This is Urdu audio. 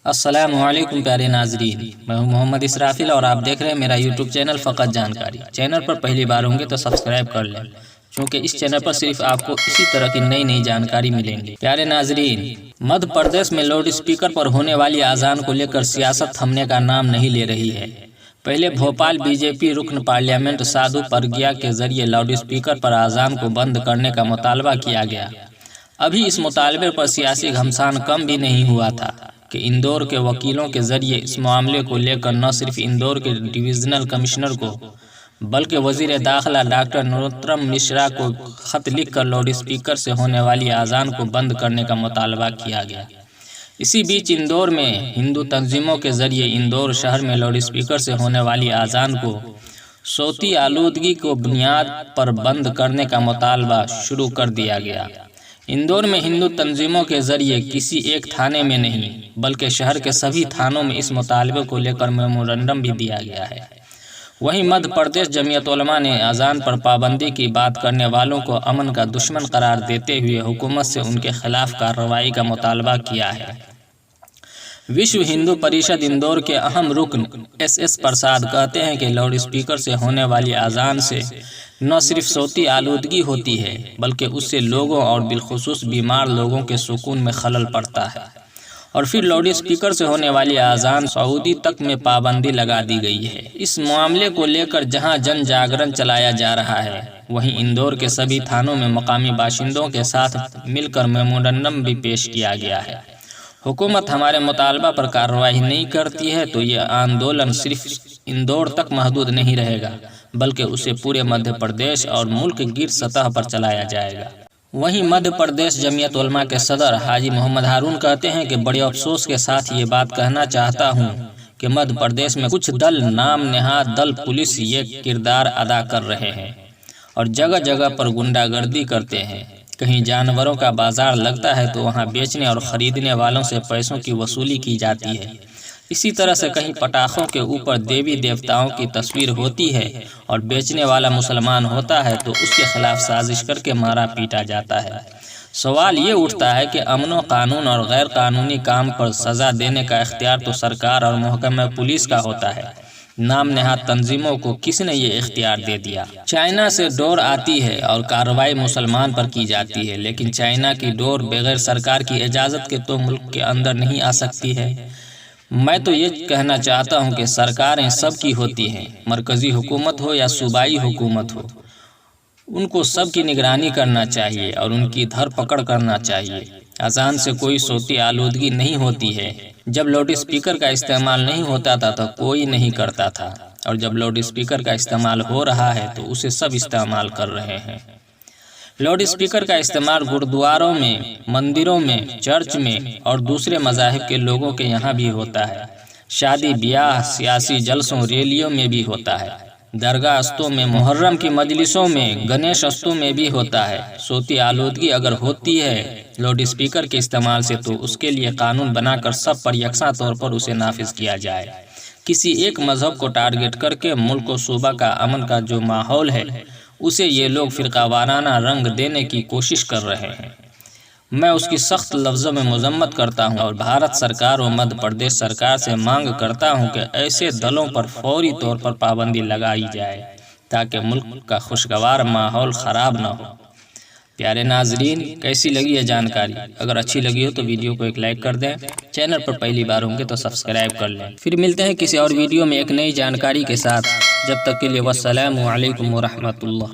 السلام علیکم پیارے ناظرین، میں ہوں محمد اسرافیل اور آپ دیکھ رہے ہیں میرا یوٹیوب چینل فقط جانکاری۔ چینل پر پہلی بار ہوں گے تو سبسکرائب کر لیں، کیونکہ اس چینل پر صرف آپ کو اسی طرح کی نئی جانکاری ملیں گی۔ پیارے ناظرین، مدھیہ پردیش میں لاؤڈ اسپیکر پر ہونے والی اذان کو لے کر سیاست تھمنے کا نام نہیں لے رہی ہے۔ پہلے بھوپال بی جے پی رکن پارلیمنٹ سادھو پرگیہ کے ذریعے لاؤڈ اسپیکر پر اذان کو بند کرنے کا مطالبہ کیا گیا۔ ابھی اس مطالبے پر سیاسی گھمسان کم بھی نہیں ہوا تھا کہ اندور کے وکیلوں کے ذریعے اس معاملے کو لے کر نہ صرف اندور کے ڈویژنل کمشنر کو بلکہ وزیر داخلہ ڈاکٹر نروتم مشرا کو خط لکھ کر لاؤڈ اسپیکر سے ہونے والی اذان کو بند کرنے کا مطالبہ کیا گیا۔ اسی بیچ اندور میں ہندو تنظیموں کے ذریعے اندور شہر میں لاؤڈ اسپیکر سے ہونے والی اذان کو صوتی آلودگی کو بنیاد پر بند کرنے کا مطالبہ شروع کر دیا گیا۔ اندور میں ہندو تنظیموں کے ذریعے کسی ایک تھانے میں نہیں بلکہ شہر کے سبھی تھانوں میں اس مطالبے کو لے کر میمورنڈم بھی دیا گیا ہے۔ وہیں مدھیہ پردیش جمعیت علماء نے اذان پر پابندی کی بات کرنے والوں کو امن کا دشمن قرار دیتے ہوئے حکومت سے ان کے خلاف کارروائی کا مطالبہ کیا ہے۔ وشو ہندو پریشد اندور کے اہم رکن ایس پرساد کہتے ہیں کہ لاؤڈ اسپیکر سے ہونے والی اذان سے نہ صرف صوتی آلودگی ہوتی ہے بلکہ اس سے لوگوں اور بالخصوص بیمار لوگوں کے سکون میں خلل پڑتا ہے۔ اور پھر لاؤڈ اسپیکر سے ہونے والی اذان سعودی تک میں پابندی لگا دی گئی ہے۔ اس معاملے کو لے کر جہاں جن جاگرن چلایا جا رہا ہے وہیں اندور کے سبھی تھانوں میں مقامی باشندوں کے ساتھ مل کر میمورنڈم بھی پیش کیا گیا ہے۔ حکومت ہمارے مطالبہ پر کارروائی نہیں کرتی ہے تو یہ آندولن صرف اندور تک محدود نہیں رہے گا بلکہ اسے پورے مدھیہ پردیش اور ملک گیر سطح پر چلایا جائے گا۔ وہیں مدھیہ پردیش جمعیت علماء کے صدر حاجی محمد ہارون کہتے ہیں کہ بڑے افسوس کے ساتھ یہ بات کہنا چاہتا ہوں کہ مدھیہ پردیش میں کچھ دل نام نہاد دل پولیس یہ کردار ادا کر رہے ہیں اور جگہ جگہ پر غنڈہ گردی کرتے ہیں۔ کہیں جانوروں کا بازار لگتا ہے تو وہاں بیچنے اور خریدنے والوں سے پیسوں کی وصولی کی جاتی ہے۔ اسی طرح سے کہیں پٹاخوں کے اوپر دیوی دیوتاؤں کی تصویر ہوتی ہے اور بیچنے والا مسلمان ہوتا ہے تو اس کے خلاف سازش کر کے مارا پیٹا جاتا ہے۔ سوال یہ اٹھتا ہے کہ امن و قانون اور غیر قانونی کام پر سزا دینے کا اختیار تو سرکار اور محکمہ پولیس کا ہوتا ہے، نام نہاد تنظیموں کو کس نے یہ اختیار دے دیا؟ چائنا سے ڈور آتی ہے اور کارروائی مسلمان پر کی جاتی ہے، لیکن چائنا کی ڈور بغیر سرکار کی اجازت کے تو ملک کے اندر نہیں آ سکتی ہے۔ میں تو یہ کہنا چاہتا ہوں کہ سرکاریں سب کی ہوتی ہیں، مرکزی حکومت ہو یا صوبائی حکومت ہو، ان کو سب کی نگرانی کرنا چاہیے اور ان کی دھر پکڑ کرنا چاہیے۔ اذان سے کوئی صوتی آلودگی نہیں ہوتی ہے۔ جب لاؤڈ اسپیکر کا استعمال نہیں ہوتا تھا تو کوئی نہیں کرتا تھا، اور جب لاؤڈ اسپیکر کا استعمال ہو رہا ہے تو اسے سب استعمال کر رہے ہیں۔ لاؤڈ اسپیکر کا استعمال گردواروں میں، مندروں میں، چرچ میں اور دوسرے مذاہب کے لوگوں کے یہاں بھی ہوتا ہے۔ شادی بیاہ، سیاسی جلسوں، ریلیوں میں بھی ہوتا ہے۔ درگاہ استوں میں، محرم کی مجلسوں میں، گنیش استوں میں بھی ہوتا ہے۔ صوتی آلودگی اگر ہوتی ہے لاؤڈ اسپیکر کے استعمال سے تو اس کے لیے قانون بنا کر سب پر یکساں طور پر اسے نافذ کیا جائے۔ کسی ایک مذہب کو ٹارگٹ کر کے ملک و صوبہ کا امن کا جو ماحول ہے اسے یہ لوگ فرقہ وارانہ رنگ دینے کی کوشش کر رہے ہیں۔ میں اس کی سخت لفظوں میں مذمت کرتا ہوں اور بھارت سرکار و مدھیہ پردیش سرکار سے مانگ کرتا ہوں کہ ایسے دلوں پر فوری طور پر پابندی لگائی جائے تاکہ ملک کا خوشگوار ماحول خراب نہ ہو۔ پیارے ناظرین، کیسی لگی یہ جانکاری؟ اگر اچھی لگی ہو تو ویڈیو کو ایک لائک کر دیں، چینل پر پہلی بار ہوں گے تو سبسکرائب کر لیں۔ پھر ملتے ہیں کسی اور ویڈیو میں ایک نئی جانکاری کے ساتھ، جب تک کے لیے والسلام علیکم ورحمۃ اللہ۔